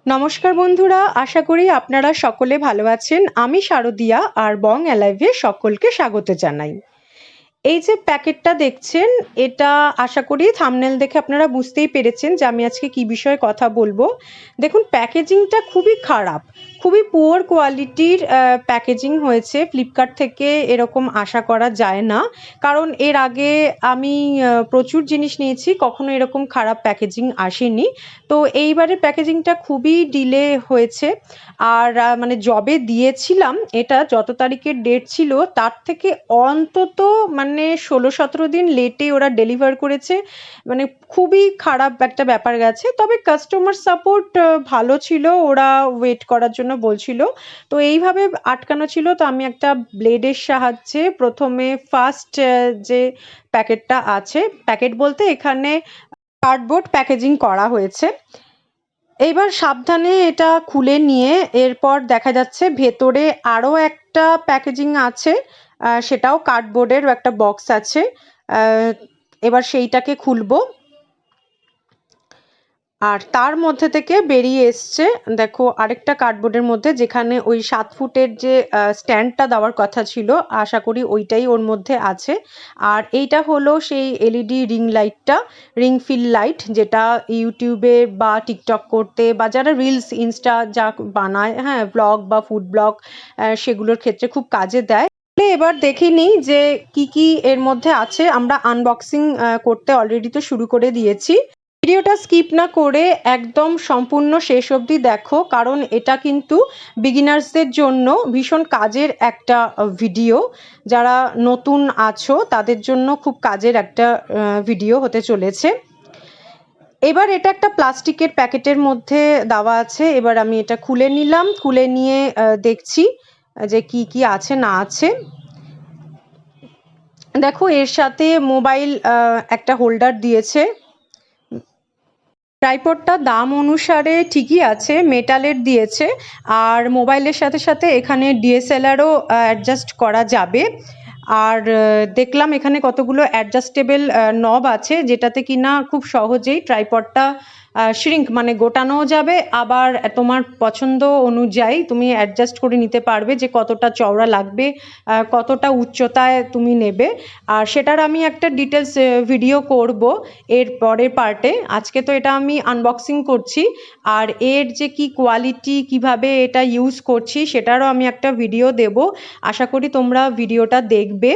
নমস্কার বন্ধুরা, আশা করি আপনারা সকলে ভালো আছেন। আমি শারদিয়া আর বং অ্যালাইভে সকলকে স্বাগত জানাই। এই যে প্যাকেটটা দেখছেন, এটা আশা করি থাম্বনেল দেখে আপনারা বুঝতেই পেরেছেন যে আমি আজকে কি বিষয়ে কথা বলবো। দেখুন, প্যাকেজিংটা খুবই খারাপ, খুবই পুয়ার কোয়ালিটির প্যাকেজিং হয়েছে। ফ্লিপকার্ট থেকে এরকম আশা করা যায় না, কারণ এর আগে আমি প্রচুর জিনিস নিয়েছি, কখনো এরকম খারাপ প্যাকেজিং আসেনি। তো এইবারের প্যাকেজিংটা খুবই ডিলে হয়েছে। আর মানে যবে দিয়েছিলাম, এটা যত তারিখের ডেট ছিল তার থেকে অন্তত মানে 16-17 দিন লেটে ওরা ডেলিভার করেছে। মানে খুবই খারাপ একটা ব্যাপার গেছে। তবে কাস্টমার সাপোর্ট ভালো ছিল, ওরা ওয়েট করার জন্য বলছিল। তো এইভাবে আটকানো ছিল। তো আমি একটা ব্লেডের সাহায্যে প্রথমে ফার্স্ট যে প্যাকেটটা আছে, প্যাকেট বলতে এখানে কার্ডবোর্ড প্যাকেজিং করা হয়েছে। এইবার সাবধানে এটা খুলে নিয়ে এরপর দেখা যাচ্ছে ভেতরে আরও একটা প্যাকেজিং আছে, সেটাও কার্ডবোর্ডের একটা বক্স আছে। এবার সেইটাকে খুলবো, আর তার মধ্যে থেকে বেরিয়ে এসছে দেখো আরেকটা কার্ডবোর্ডের মধ্যে, যেখানে ওই 7 ফুটের যে স্ট্যান্ডটা দেওয়ার কথা ছিল, আশা করি ওইটাই ওর মধ্যে আছে। আর এইটা হলো সেই এলইডি রিং লাইটটা, রিং ফিল লাইট, যেটা ইউটিউবে বা টিকটক করতে বা যারা রিলস ইনস্টা যা বানায়, হ্যাঁ, ব্লগ বা ফুড ব্লগ, সেগুলোর ক্ষেত্রে খুব কাজে দেয়। এবার দেখে নিই যে কি কি এর মধ্যে আছে। আমরা আনবক্সিং করতে অলরেডি তো শুরু করে দিয়েছি। ভিডিওটা স্কিপ না করে একদম সম্পূর্ণ শেষ অবধি দেখো, কারণ এটা কিন্তু বিগিনার্সদের জন্য ভীষণ কাজের একটা ভিডিও। যারা নতুন আছো তাদের জন্য খুব কাজের একটা ভিডিও হতে চলেছে। এবার এটা একটা প্লাস্টিকের প্যাকেটের মধ্যে দেওয়া আছে। এবার আমি এটা খুলে নিলাম, খুলে নিয়ে দেখছি যে কি কি আছে না আছে। দেখো, এর সাথে মোবাইল একটা হোল্ডার দিয়েছে। ট্রাইপডটা দাম অনুসারে ঠিকই আছে, মেটালের দিয়েছে। আর মোবাইলের সাথে সাথে এখানে ডিএসএলআরও অ্যাডজাস্ট করা যাবে। আর দেখলাম এখানে কতগুলো অ্যাডজাস্টেবল নব আছে, যেটাতে কিনা খুব সহজেই ট্রাইপডটা শ্রিঙ্ক মানে গোটানোও যাবে, আবার তোমার পছন্দ অনুযায়ী তুমি অ্যাডজাস্ট করে নিতে পারবে যে কতটা চওড়া লাগবে, কতটা উচ্চতায় তুমি নেবে। আর সেটার আমি একটা ডিটেলস ভিডিও করব এর পরের পার্টে। আজকে তো এটা আমি আনবক্সিং করছি, আর এর যে কি কোয়ালিটি, কিভাবে এটা ইউজ করছি, সেটারও আমি একটা ভিডিও দেব। আশা করি তোমরা ভিডিওটা দেখবে।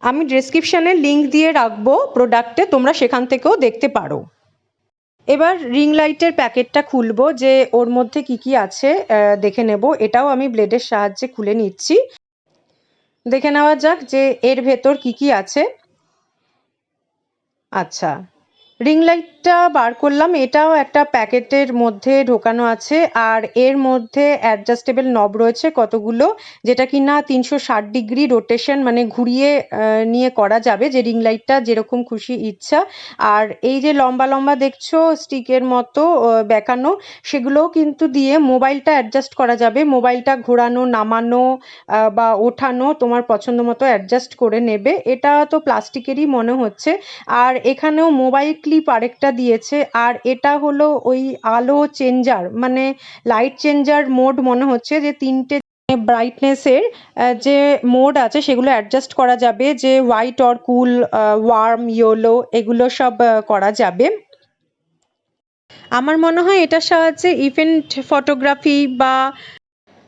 আমি ডেসক্রিপশানে লিঙ্ক দিয়ে রাখবো প্রোডাক্টে, তোমরা সেখান থেকেও দেখতে পারো। এবার রিং লাইটের প্যাকেটটা খুলবো, যে ওর মধ্যে কি কি আছে দেখে নেব। এটাও আমি ব্লেডের সাহায্যে খুলে নিচ্ছি। দেখে নেওয়া যাক যে এর ভেতর কি কি আছে। আচ্ছা, রিং লাইটটা বার করলাম, এটাও একটা প্যাকেটের মধ্যে ঢোকানো আছে। আর এর মধ্যে অ্যাডজাস্টেবল নব রয়েছে কতগুলো, যেটা কি না 360 ডিগ্রি রোটেশন মানে ঘুরিয়ে নিয়ে করা যাবে, যে রিং লাইটটা যেরকম খুশি ইচ্ছা। আর এই যে লম্বা লম্বা দেখছো স্টিকের মতো বেঁকানো, সেগুলোও কিন্তু দিয়ে মোবাইলটা অ্যাডজাস্ট করা যাবে। মোবাইলটা ঘোরানো, নামানো বা ওঠানো তোমার পছন্দ মতো অ্যাডজাস্ট করে নেবে। এটা তো প্লাস্টিকেরই মনে হচ্ছে। আর এখানেও মোবাইল ক্লিপ আরেকটা দিয়েছে। আর এটা হলো ওই আলো চেঞ্জার মানে লাইট চেঞ্জার মোড মনে হচ্ছে, যে 3টে ব্রাইটনেসের যে মোড আছে সেগুলো অ্যাডজাস্ট করা যাবে, যে white or cool, warm, yellow, এগুলো সব করা যাবে। আমার মনে হয় এটার সাহায্যে ইভেন্ট ফটোগ্রাফি বা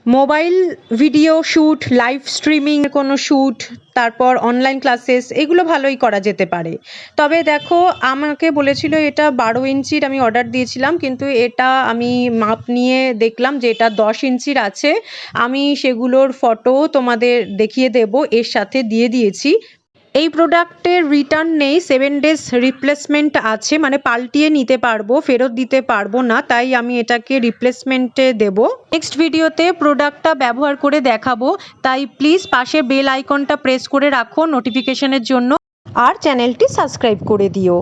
mobile video shoot, live streaming কোনো শ্যুট, তারপর অনলাইন ক্লাসেস, এগুলো ভালোই করা যেতে পারে। তবে দেখো, আমাকে বলেছিল এটা 12 ইঞ্চির, আমি অর্ডার দিয়েছিলাম, কিন্তু এটা আমি মাপ নিয়ে দেখলাম যে এটা 10 ইঞ্চির আছে। আমি সেগুলোর ফটো তোমাদের দেখিয়ে দেব, এর সাথে দিয়ে দিয়েছি। এই প্রোডাক্টের রিটার্ন নেই, 7 ডেজ রিপ্লেসমেন্ট আছে, মানে পাল্টিয়ে নিতে পারবো, ফেরত দিতে পারবো না, তাই আমি এটাকে রিপ্লেসমেন্টে দেব। নেক্সট ভিডিওতে প্রোডাক্টটা ব্যবহার করে দেখাবো, তাই প্লিজ পাশে বেল আইকনটা প্রেস করে রাখো নোটিফিকেশনের জন্য, আর চ্যানেলটি সাবস্ক্রাইব করে দিও।